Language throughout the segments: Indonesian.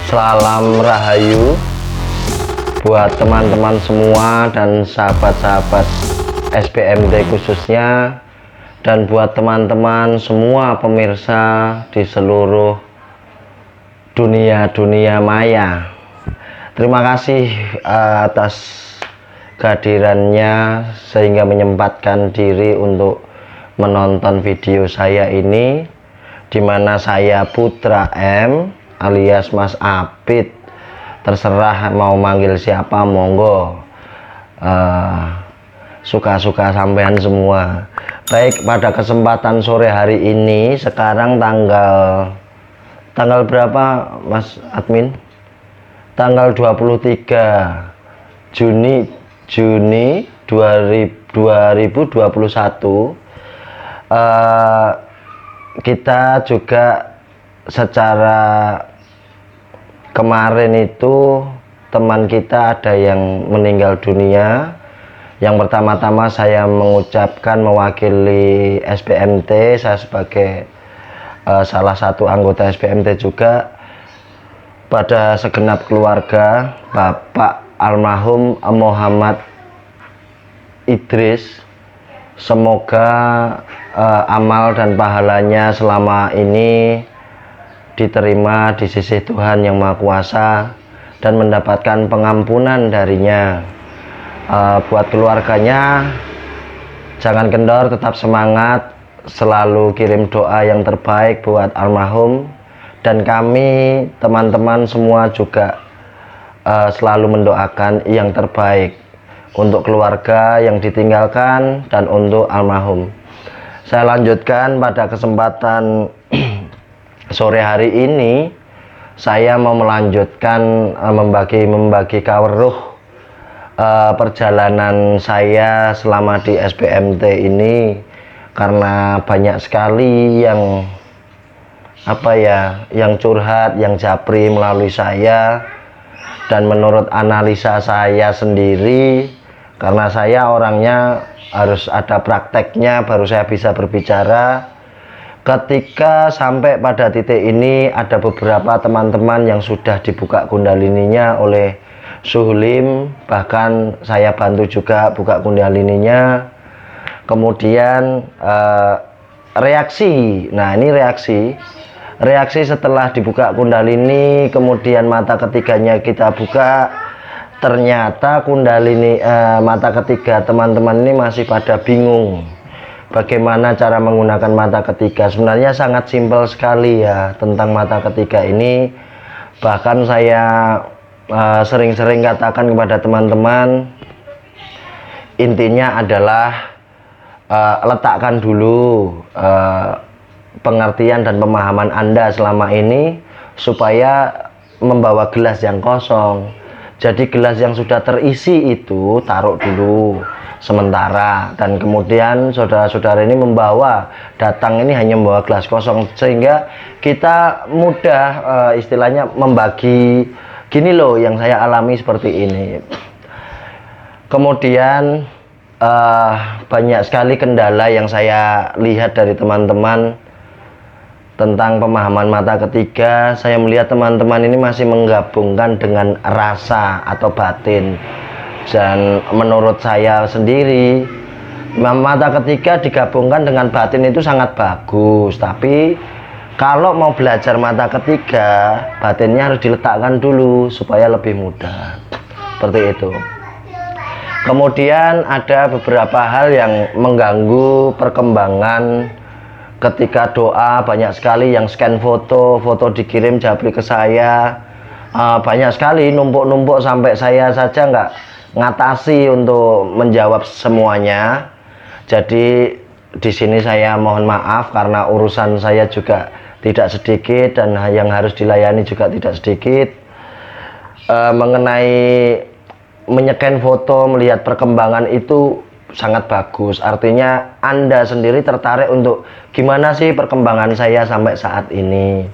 Salam Rahayu buat teman-teman semua dan sahabat-sahabat SBMT khususnya, dan buat teman-teman semua pemirsa di seluruh dunia maya. Terima kasih atas kehadirannya sehingga menyempatkan diri untuk menonton video saya ini, dimana saya Putra M alias Mas Apit, terserah mau manggil siapa, monggo, suka-suka sampean semua. Baik, pada kesempatan sore hari ini, sekarang tanggal berapa Mas Admin? Tanggal 23 Juni 2021. Kita juga secara kemarin itu teman kita ada yang meninggal dunia. Yang pertama-tama saya mengucapkan mewakili SBMT, saya sebagai salah satu anggota SBMT juga, pada segenap keluarga Bapak almarhum Muhammad Idris. Semoga amal dan pahalanya selama ini diterima di sisi Tuhan Yang Maha Kuasa dan mendapatkan pengampunan darinya. Buat keluarganya, jangan kendor, tetap semangat, selalu kirim doa yang terbaik buat almarhum, dan kami teman-teman semua juga selalu mendoakan yang terbaik untuk keluarga yang ditinggalkan dan untuk almarhum. Saya lanjutkan pada kesempatan sore hari ini. Saya mau melanjutkan membagi kaweruh perjalanan saya selama di SBMT ini, karena banyak sekali yang yang curhat, yang japri melalui saya. Dan menurut analisa saya sendiri, karena saya orangnya harus ada prakteknya baru saya bisa berbicara. Ketika sampai pada titik ini, ada beberapa teman-teman yang sudah dibuka kundalininya oleh Suhlim, bahkan saya bantu juga buka kundalininya. Kemudian reaksi, nah ini reaksi setelah dibuka kundalini, kemudian mata ketiganya kita buka, ternyata kundalini mata ketiga teman-teman ini masih pada bingung bagaimana cara menggunakan mata ketiga. Sebenarnya sangat simpel sekali ya tentang mata ketiga ini. Bahkan saya sering-sering katakan kepada teman-teman, intinya adalah letakkan dulu pengertian dan pemahaman Anda selama ini supaya membawa gelas yang kosong. Jadi gelas yang sudah terisi itu taruh dulu sementara, dan kemudian saudara-saudara ini datang ini hanya membawa gelas kosong, sehingga kita mudah istilahnya membagi. Gini loh yang saya alami seperti ini. Kemudian banyak sekali kendala yang saya lihat dari teman-teman tentang pemahaman mata ketiga. Saya melihat teman-teman ini masih menggabungkan dengan rasa atau batin, dan menurut saya sendiri mata ketiga digabungkan dengan batin itu sangat bagus, tapi kalau mau belajar mata ketiga, batinnya harus diletakkan dulu supaya lebih mudah, seperti itu. Kemudian ada beberapa hal yang mengganggu perkembangan. Ketika doa, banyak sekali yang scan foto dikirim japri ke saya, banyak sekali, numpuk-numpuk sampai saya saja nggak ngatasi untuk menjawab semuanya. Jadi di sini saya mohon maaf karena urusan saya juga tidak sedikit dan yang harus dilayani juga tidak sedikit. Mengenai menyeken foto, melihat perkembangan itu sangat bagus. Artinya Anda sendiri tertarik untuk gimana sih perkembangan saya sampai saat ini.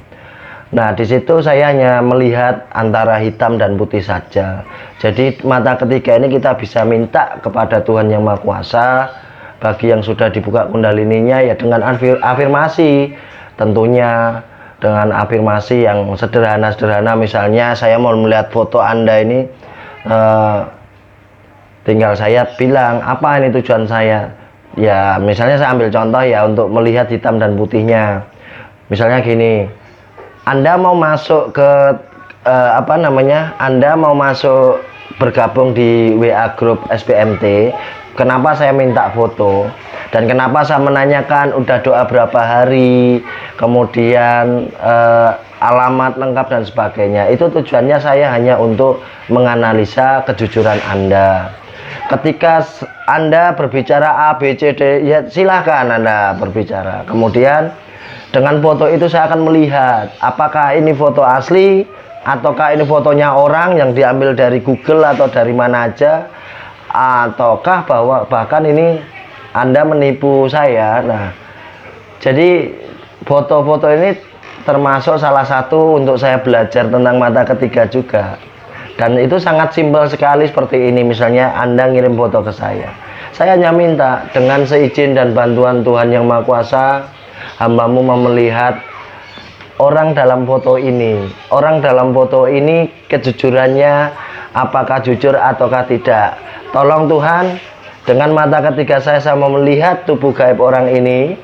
Nah, di situ saya hanya melihat antara hitam dan putih saja. Jadi mata ketiga ini kita bisa minta kepada Tuhan Yang Maha Kuasa. Bagi yang sudah dibuka kundalininya ya dengan afirmasi tentunya. dengan afirmasi yang sederhana-sederhana. Misalnya saya mau melihat foto Anda ini, tinggal saya bilang apa ini tujuan saya. Ya misalnya saya ambil contoh ya, untuk melihat hitam dan putihnya. Misalnya gini, Anda mau masuk ke Anda mau masuk bergabung di WA grup SBMT. Kenapa saya minta foto dan kenapa saya menanyakan udah doa berapa hari, kemudian alamat lengkap dan sebagainya. Itu tujuannya saya hanya untuk menganalisa kejujuran Anda. Ketika Anda berbicara A, B, C, D, ya silahkan Anda berbicara. Kemudian dengan foto itu saya akan melihat apakah ini foto asli ataukah ini fotonya orang yang diambil dari Google atau dari mana aja, ataukah bahkan ini Anda menipu saya. Nah, jadi foto-foto ini termasuk salah satu untuk saya belajar tentang mata ketiga juga. Dan itu sangat simpel sekali seperti ini. Misalnya Anda ngirim foto ke saya hanya minta dengan seizin dan bantuan Tuhan Yang Maha Kuasa, hambamu mau melihat orang dalam foto ini. Orang dalam foto ini kejujurannya apakah jujur ataukah tidak. Tolong Tuhan, dengan mata ketiga saya mau melihat tubuh gaib orang ini,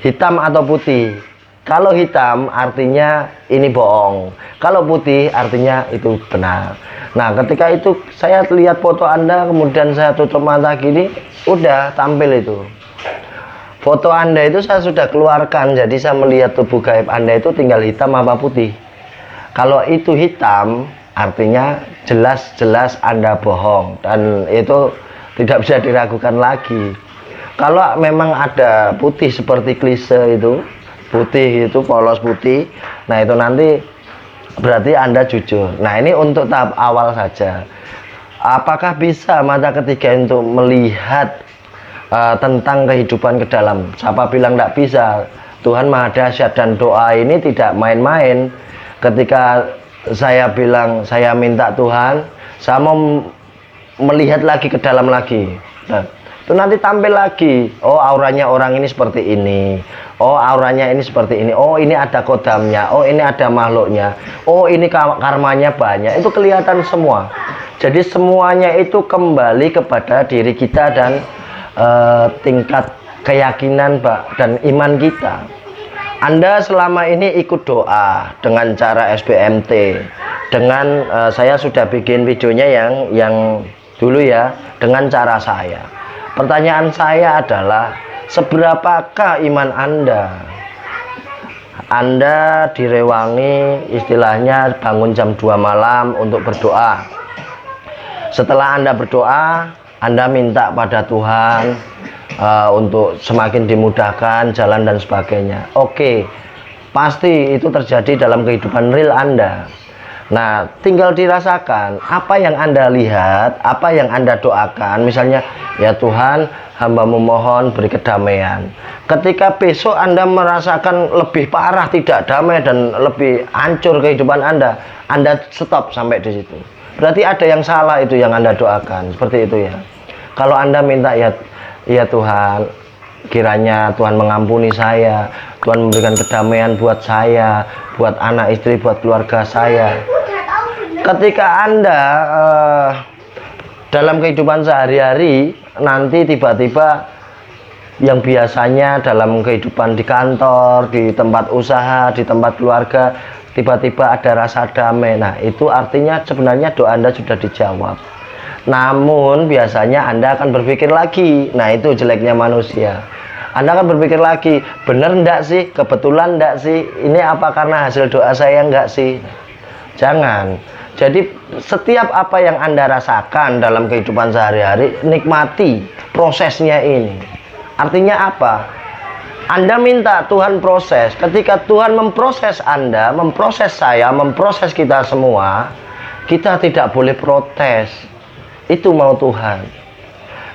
hitam atau putih. Kalau hitam artinya ini bohong, kalau putih artinya itu benar. Nah, ketika itu saya lihat foto Anda, kemudian saya tutup mata gini, udah tampil itu. Foto Anda itu saya sudah keluarkan, jadi saya melihat tubuh gaib Anda itu tinggal hitam apa putih. Kalau itu hitam, artinya jelas-jelas Anda bohong, dan itu tidak bisa diragukan lagi. Kalau memang ada putih seperti klise itu, putih itu polos putih, nah itu nanti berarti Anda jujur. Nah, ini untuk tahap awal saja. Apakah bisa mata ketiga untuk melihat tentang kehidupan ke dalam? Siapa bilang tidak bisa? Tuhan Maha Dahsyat, dan doa ini tidak main-main. Ketika saya bilang saya minta Tuhan, saya mau melihat lagi ke dalam lagi. Nah, itu nanti tampil lagi. Oh, auranya orang ini seperti ini. Oh, auranya ini seperti ini. Oh, ini ada kodamnya. Oh, ini ada makhluknya. Oh, ini karmanya banyak. Itu kelihatan semua. Jadi semuanya itu kembali kepada diri kita dan tingkat keyakinan dan iman kita. Anda selama ini ikut doa dengan cara SBMT, dengan saya sudah bikin videonya yang dulu ya, dengan cara saya. Pertanyaan saya adalah, seberapakah iman Anda? Anda direwangi, istilahnya bangun jam 2 malam untuk berdoa. Setelah Anda berdoa, Anda minta pada Tuhan untuk semakin dimudahkan jalan dan sebagainya. Oke, pasti itu terjadi dalam kehidupan real Anda. Nah, tinggal dirasakan apa yang Anda lihat, apa yang Anda doakan. Misalnya, ya Tuhan, hamba-Mu mohon beri kedamaian. Ketika besok Anda merasakan lebih parah, tidak damai dan lebih hancur kehidupan Anda stop sampai di situ. Berarti ada yang salah itu yang Anda doakan, seperti itu ya. Kalau Anda minta ya Tuhan, kiranya Tuhan mengampuni saya, Tuhan memberikan kedamaian buat saya, buat anak istri, buat keluarga saya. Ketika Anda dalam kehidupan sehari-hari, nanti tiba-tiba yang biasanya dalam kehidupan di kantor, di tempat usaha, di tempat keluarga, tiba-tiba ada rasa damai. Nah, itu artinya sebenarnya doa Anda sudah dijawab. Namun biasanya Anda akan berpikir lagi. Nah, itu jeleknya manusia. Anda akan berpikir lagi, bener enggak sih? Kebetulan enggak sih? Ini apa karena hasil doa saya enggak sih? Jangan. Jadi setiap apa yang Anda rasakan dalam kehidupan sehari-hari, nikmati prosesnya ini. Artinya apa? Anda minta Tuhan proses. Ketika Tuhan memproses Anda, memproses saya, memproses kita semua, kita tidak boleh protes. Itu mau Tuhan.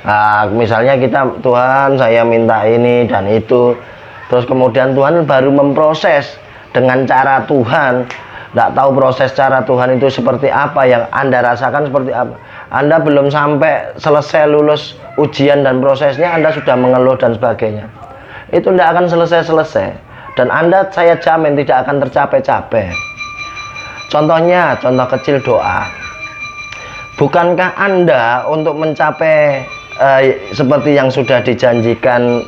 Nah, misalnya kita, Tuhan saya minta ini dan itu, terus kemudian Tuhan baru memproses dengan cara Tuhan. Tidak tahu proses cara Tuhan itu seperti apa, yang Anda rasakan seperti apa. Anda belum sampai selesai lulus ujian dan prosesnya Anda sudah mengeluh dan sebagainya. Itu tidak akan selesai-selesai. dan Anda saya jamin tidak akan tercapai-capai. Contohnya, contoh kecil doa. Bukankah Anda untuk mencapai seperti yang sudah dijanjikan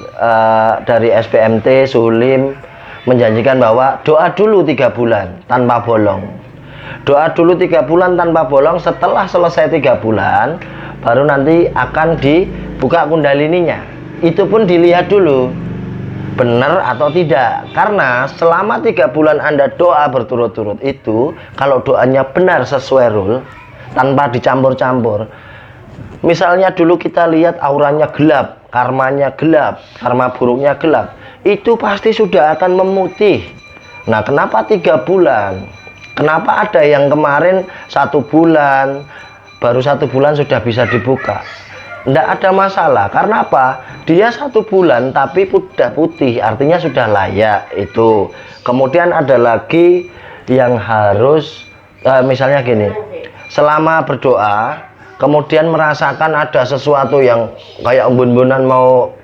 dari SBMT, Sulim menjanjikan bahwa doa dulu 3 bulan tanpa bolong. Doa dulu 3 bulan tanpa bolong, setelah selesai 3 bulan baru nanti akan dibuka kundalininya. Itu pun dilihat dulu benar atau tidak, karena selama 3 bulan Anda doa berturut-turut itu, kalau doanya benar sesuai rule tanpa dicampur-campur, misalnya dulu kita lihat auranya gelap, karmanya gelap, karma buruknya gelap, itu pasti sudah akan memutih. Nah, kenapa 3 bulan? Kenapa ada yang kemarin 1 bulan, baru 1 bulan sudah bisa dibuka? Tidak ada masalah, karena apa? Dia 1 bulan tapi sudah putih, artinya sudah layak itu. Kemudian ada lagi yang harus misalnya gini, selama berdoa kemudian merasakan ada sesuatu yang kayak embun-embunan mau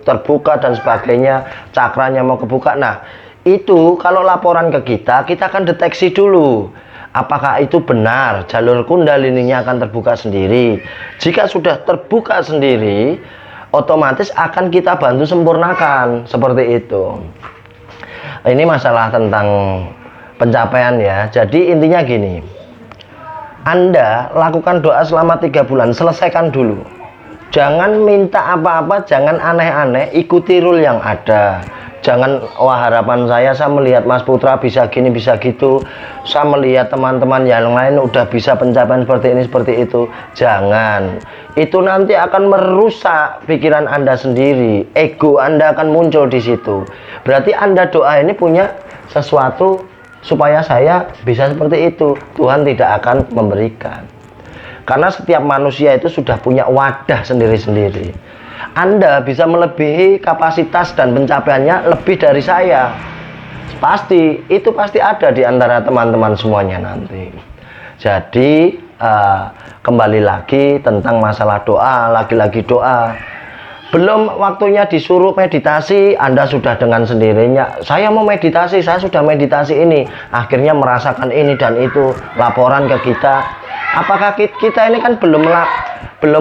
terbuka dan sebagainya, cakranya mau kebuka. Nah, itu kalau laporan ke kita, kita akan deteksi dulu apakah itu benar, jalur kundalininya akan terbuka sendiri. Jika sudah terbuka sendiri, otomatis akan kita bantu sempurnakan, seperti itu. Ini masalah tentang pencapaian ya. Jadi intinya gini, Anda lakukan doa selama 3 bulan, selesaikan dulu. Jangan minta apa-apa, jangan aneh-aneh, ikuti rule yang ada. Jangan, wah harapan saya melihat Mas Putra bisa gini, bisa gitu. Saya melihat teman-teman yang lain udah bisa pencapaian seperti ini, seperti itu. Jangan. Itu nanti akan merusak pikiran Anda sendiri. Ego Anda akan muncul di situ. Berarti Anda doa ini punya sesuatu supaya saya bisa seperti itu. Tuhan tidak akan memberikan. Karena setiap manusia itu sudah punya wadah sendiri-sendiri. Anda bisa melebihi kapasitas dan pencapaiannya lebih dari saya. Pasti, itu pasti ada di antara teman-teman semuanya nanti. Jadi, kembali lagi tentang masalah doa, lagi-lagi doa. Belum waktunya disuruh meditasi, Anda sudah dengan sendirinya, saya mau meditasi, saya sudah meditasi ini. Akhirnya merasakan ini dan itu, laporan ke kita. Apakah kita ini kan belum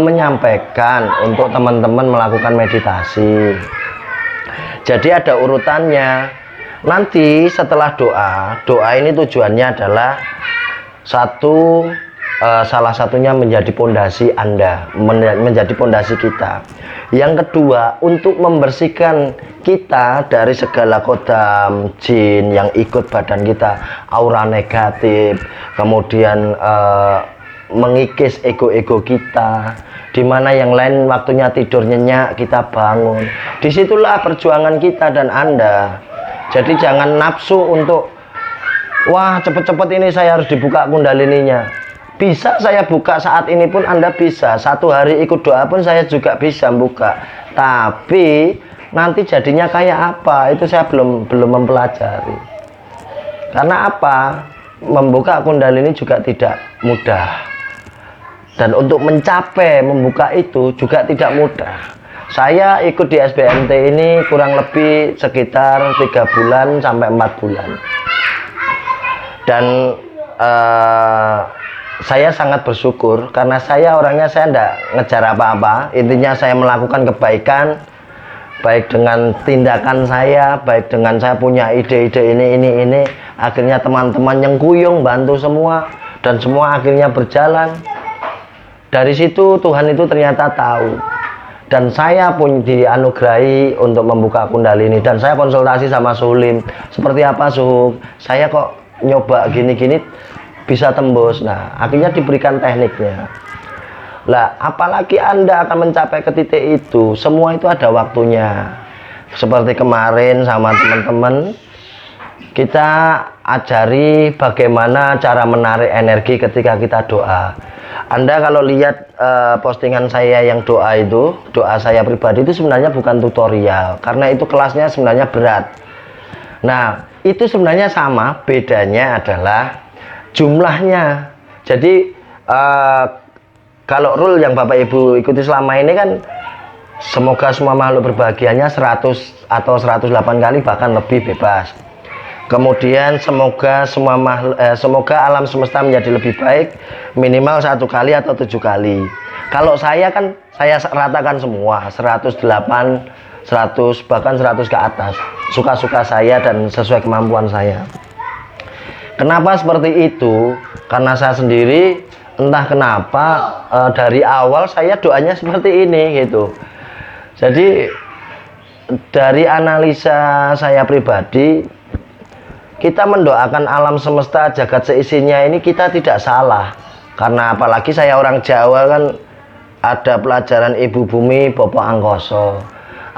menyampaikan untuk teman-teman melakukan meditasi. Jadi ada urutannya. Nanti setelah doa ini tujuannya adalah salah satunya menjadi pondasi Anda, menjadi pondasi kita. Yang kedua, untuk membersihkan kita dari segala kodam jin yang ikut badan kita, aura negatif, kemudian mengikis ego-ego kita, dimana yang lain waktunya tidur nyenyak, kita bangun. Disitulah perjuangan kita dan Anda. Jadi jangan nafsu untuk, wah cepet-cepet ini saya harus dibuka kundalininya. Bisa saya buka saat ini pun Anda bisa. 1 hari ikut doa pun saya juga bisa buka. Tapi nanti jadinya kayak apa? Itu saya belum mempelajari. Karena apa? Membuka kundalini juga tidak mudah. Dan untuk mencapai membuka itu juga tidak mudah. Saya ikut di SBMT ini kurang lebih sekitar 3 bulan sampai 4 bulan. Dan saya sangat bersyukur karena saya orangnya saya tidak ngejar apa-apa. Intinya saya melakukan kebaikan, baik dengan tindakan saya, baik dengan saya punya ide-ide ini. Akhirnya teman-teman yang kuyung bantu semua, dan semua akhirnya berjalan. Dari situ Tuhan itu ternyata tahu, dan saya pun dianugerahi untuk membuka kundalini. Dan saya konsultasi sama Sulim, seperti apa Suh, saya kok nyoba gini-gini bisa tembus. Nah, akhirnya diberikan tekniknya. Lah, apalagi Anda akan mencapai ke titik itu, semua itu ada waktunya. Seperti kemarin sama teman-teman, kita ajari bagaimana cara menarik energi ketika kita doa. Anda kalau lihat postingan saya yang doa itu, doa saya pribadi itu sebenarnya bukan tutorial, karena itu kelasnya sebenarnya berat. Nah, itu sebenarnya sama, bedanya adalah jumlahnya. Jadi kalau rule yang Bapak Ibu ikuti selama ini kan Semoga semua makhluk berbahagianya 100 atau 108 kali bahkan lebih bebas. Kemudian semoga semoga alam semesta menjadi lebih baik minimal 1 kali atau 7 kali. Kalau saya kan saya ratakan semua 108, 100 bahkan 100 ke atas. Suka-suka saya dan sesuai kemampuan saya. Kenapa seperti itu? Karena saya sendiri entah kenapa dari awal saya doanya seperti ini gitu. Jadi dari analisa saya pribadi, kita mendoakan alam semesta jagat seisinya ini kita tidak salah. Karena apalagi saya orang Jawa kan ada pelajaran ibu bumi Bapak Angkoso.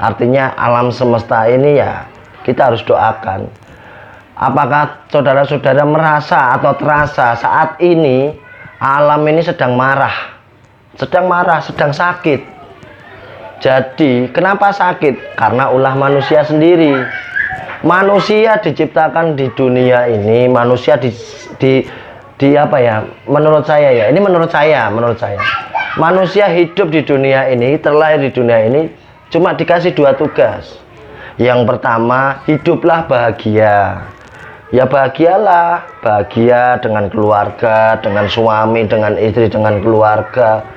Artinya alam semesta ini ya kita harus doakan. Apakah saudara-saudara merasa atau terasa saat ini alam ini sedang marah, sedang sakit? Jadi kenapa sakit? Karena ulah manusia sendiri. Manusia diciptakan di dunia ini, manusia di apa ya? Menurut saya ya, ini menurut saya. Manusia hidup di dunia ini, terlahir di dunia ini cuma dikasih 2 tugas. Yang pertama, hiduplah bahagia. Ya bahagialah, bahagia dengan keluarga, dengan suami, dengan istri, dengan keluarga.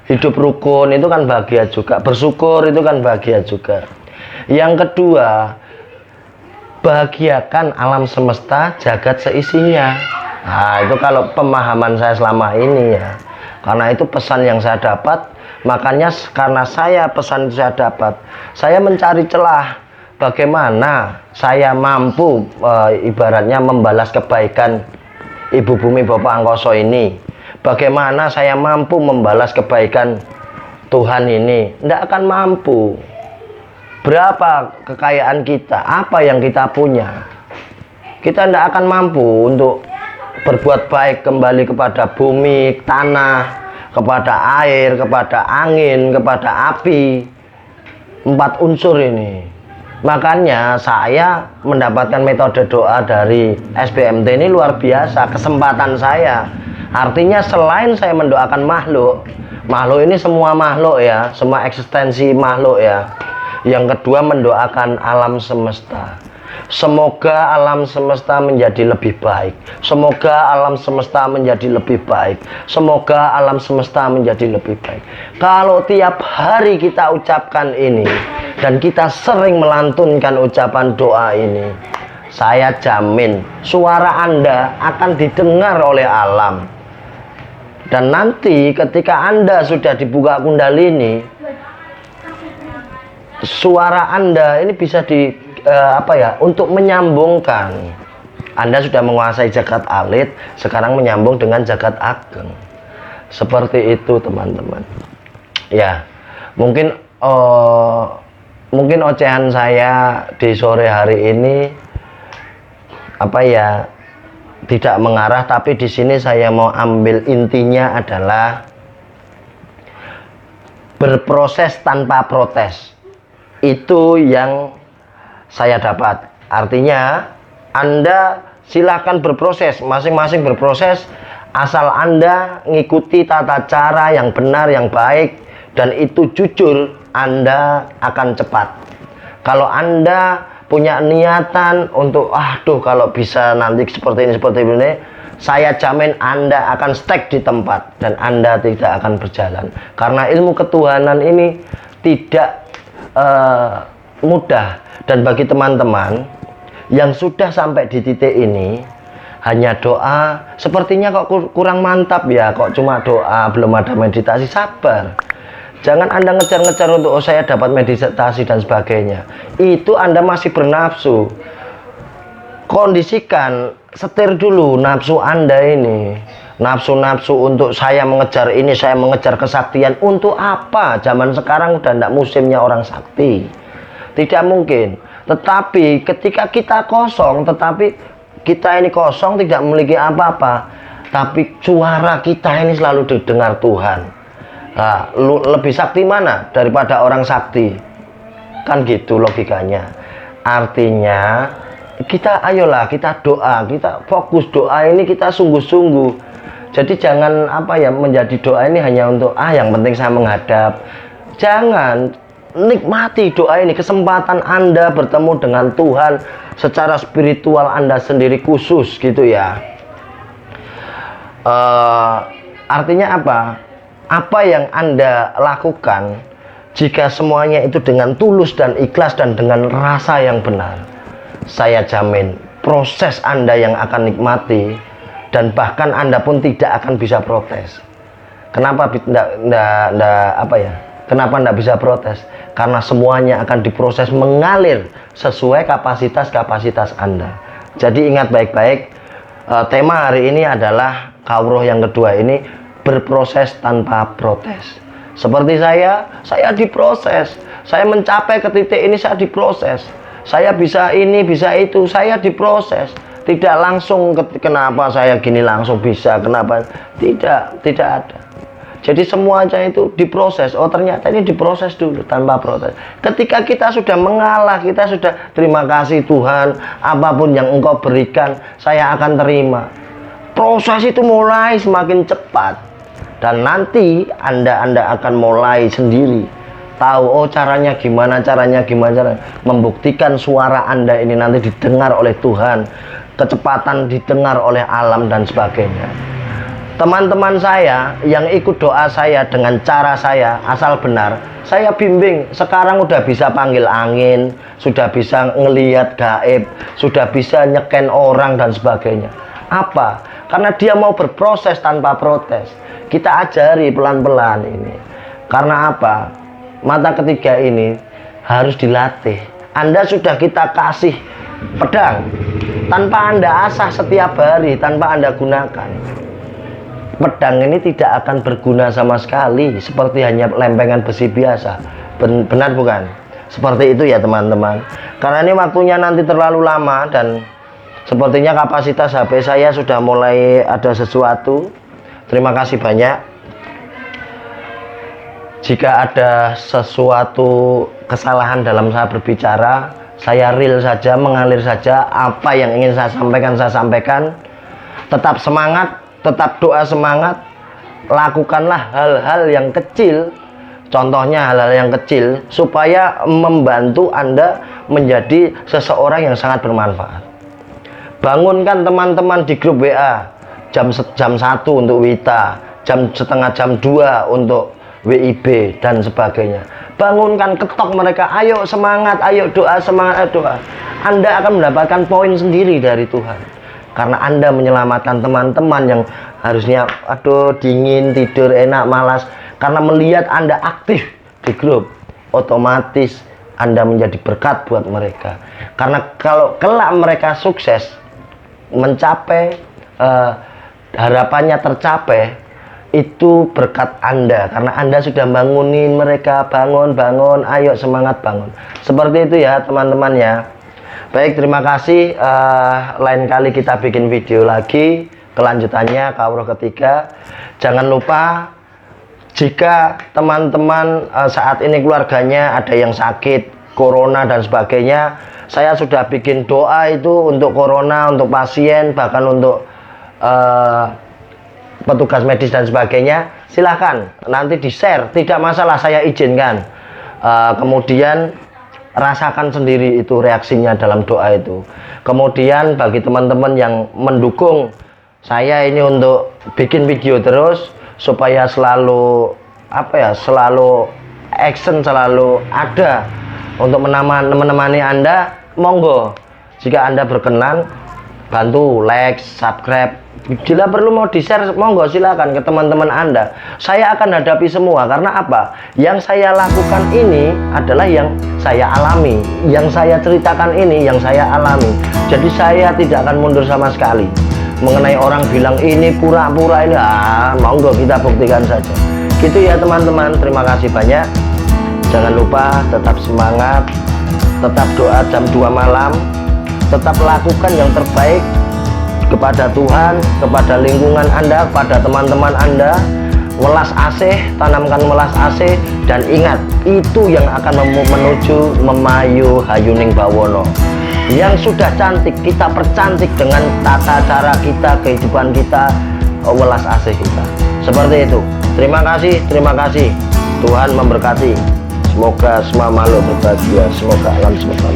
Hidup rukun itu kan bahagia juga, bersyukur itu kan bahagia juga. Yang kedua, bahagiakan alam semesta jagat seisinya. Nah itu kalau pemahaman saya selama ini ya, karena itu pesan yang saya dapat. Makanya karena saya pesan itu saya dapat, saya mencari celah bagaimana saya mampu ibaratnya membalas kebaikan ibu bumi Bapak Angkoso ini. Bagaimana saya mampu membalas kebaikan Tuhan ini? Tidak akan mampu. Berapa kekayaan kita, apa yang kita punya, kita tidak akan mampu untuk berbuat baik kembali kepada bumi, tanah, kepada air, kepada angin, kepada api. 4 unsur ini. Makanya saya mendapatkan metode doa dari SBMT ini luar biasa, kesempatan saya. Artinya selain saya mendoakan makhluk ini semua makhluk ya, semua eksistensi makhluk ya. Yang kedua mendoakan alam semesta. Semoga alam semesta menjadi lebih baik. Semoga alam semesta menjadi lebih baik. Semoga alam semesta menjadi lebih baik. Kalau tiap hari kita ucapkan ini dan kita sering melantunkan ucapan doa ini, saya jamin suara Anda akan didengar oleh alam. Dan nanti ketika Anda sudah dibuka kundalini, suara Anda ini bisa untuk menyambungkan. Anda sudah menguasai jagat alit, sekarang menyambung dengan jagat ageng. Seperti itu teman-teman. Ya, mungkin ocehan saya di sore hari ini tidak mengarah, tapi di sini saya mau ambil intinya adalah berproses tanpa protes. Itu yang saya dapat. Artinya Anda silakan berproses, masing-masing berproses, asal Anda ngikuti tata cara yang benar, yang baik, dan itu jujur, Anda akan cepat. Kalau Anda punya niatan untuk kalau bisa nanti seperti ini, saya jamin Anda akan stuck di tempat dan Anda tidak akan berjalan. Karena ilmu ketuhanan ini tidak mudah, dan bagi teman-teman yang sudah sampai di titik ini, hanya doa sepertinya kok kurang mantap ya, kok cuma doa belum ada meditasi. Sabar. Jangan Anda ngejar-ngejar untuk saya dapat meditasi dan sebagainya. Itu Anda masih bernafsu. Kondisikan, setir dulu nafsu Anda ini. Nafsu-nafsu untuk saya mengejar ini, saya mengejar kesaktian. Untuk apa? Zaman sekarang udah tidak musimnya orang sakti. Tidak mungkin. Tetapi ketika kita kosong, tidak memiliki apa-apa, tapi suara kita ini selalu didengar Tuhan. Nah, lebih sakti mana daripada orang sakti? Kan gitu logikanya. Artinya ayolah kita doa, kita fokus doa ini, kita sungguh-sungguh. Jadi jangan menjadi doa ini hanya untuk yang penting saya menghadap. Jangan. nikmati doa ini, kesempatan Anda bertemu dengan Tuhan secara spiritual Anda sendiri khusus gitu ya. Artinya apa? Apa yang Anda lakukan, jika semuanya itu dengan tulus dan ikhlas dan dengan rasa yang benar, saya jamin proses Anda yang akan nikmati, dan bahkan Anda pun tidak akan bisa protes. Kenapa Kenapa tidak bisa protes? Karena semuanya akan diproses mengalir sesuai kapasitas Anda. Jadi ingat baik-baik, tema hari ini adalah Kawruh yang kedua ini, berproses tanpa protes. Seperti saya diproses. Saya mencapai ke titik ini, saya diproses. Saya bisa ini, bisa itu, saya diproses. Tidak langsung kenapa saya gini langsung bisa, kenapa? Tidak ada. Jadi semuanya itu diproses. Oh ternyata ini diproses dulu tanpa protes. Ketika kita sudah mengalah, kita sudah terima kasih Tuhan, apapun yang Engkau berikan, saya akan terima. Proses itu mulai semakin cepat. Dan nanti Anda akan mulai sendiri. Tahu, oh caranya gimana, membuktikan suara Anda ini nanti didengar oleh Tuhan. Kecepatan didengar oleh alam dan sebagainya. Teman-teman saya yang ikut doa saya dengan cara saya asal benar, saya bimbing. Sekarang udah bisa panggil angin, sudah bisa ngelihat gaib, sudah bisa nyeken orang dan sebagainya. Apa? Karena dia mau berproses tanpa protes. Kita ajari pelan-pelan ini. Karena apa? Mata ketiga ini harus dilatih. Anda sudah kita kasih pedang, tanpa Anda asah setiap hari, tanpa Anda gunakan, pedang ini tidak akan berguna sama sekali, seperti hanya lempengan besi biasa. Benar bukan? Seperti itu ya teman-teman. Karena ini waktunya nanti terlalu lama, dan sepertinya kapasitas HP saya sudah mulai ada sesuatu. Terima kasih banyak. Jika ada sesuatu kesalahan dalam saya berbicara, saya real saja, mengalir saja. Apa yang ingin saya sampaikan. Tetap semangat, tetap doa semangat. Lakukanlah hal-hal yang kecil, contohnya hal-hal yang kecil, supaya membantu Anda menjadi seseorang yang sangat bermanfaat. Bangunkan teman-teman di grup WA, jam 1 untuk Wita, jam 2 untuk WIB dan sebagainya. Bangunkan, ketok mereka, ayo semangat, ayo doa, semangat, ayo doa. Anda akan mendapatkan poin sendiri dari Tuhan. Karena Anda menyelamatkan teman-teman yang harusnya aduh dingin, tidur enak, malas. Karena melihat Anda aktif di grup, otomatis Anda menjadi berkat buat mereka. Karena kalau kelak mereka sukses mencapai harapannya tercapai, itu berkat Anda. Karena Anda sudah bangunin mereka, bangun, ayo semangat bangun. Seperti itu ya teman-teman ya. Baik, terima kasih. Lain kali kita bikin video lagi kelanjutannya Kawruh ketiga. Jangan lupa, jika teman-teman saat ini keluarganya ada yang sakit, corona dan sebagainya, saya sudah bikin doa itu untuk corona, untuk pasien, bahkan untuk petugas medis dan sebagainya. Silahkan nanti di share, tidak masalah, saya izinkan. Kemudian rasakan sendiri itu reaksinya dalam doa itu. Kemudian bagi teman-teman yang mendukung saya ini untuk bikin video terus, supaya selalu selalu action, selalu ada untuk menemani Anda, monggo jika Anda berkenan bantu like, subscribe. Bila perlu mau di-share, monggo silakan ke teman-teman Anda. Saya akan hadapi semua. Karena apa? Yang saya lakukan ini adalah yang saya alami, yang saya ceritakan ini yang saya alami. Jadi saya tidak akan mundur sama sekali. Mengenai orang bilang ini pura-pura ini, monggo kita buktikan saja. Gitu ya teman-teman. Terima kasih banyak. Jangan lupa tetap semangat, tetap doa jam 2 malam, tetap lakukan yang terbaik kepada Tuhan, kepada lingkungan Anda, kepada teman-teman Anda. Welas asih, tanamkan welas asih, dan ingat, itu yang akan menuju memayu hayuning bawono. Yang sudah cantik kita percantik dengan tata cara kita, kehidupan kita, welas asih kita. Seperti itu. Terima kasih, terima kasih. Tuhan memberkati. Semoga semua makhluk berbahagia, semoga alam semesta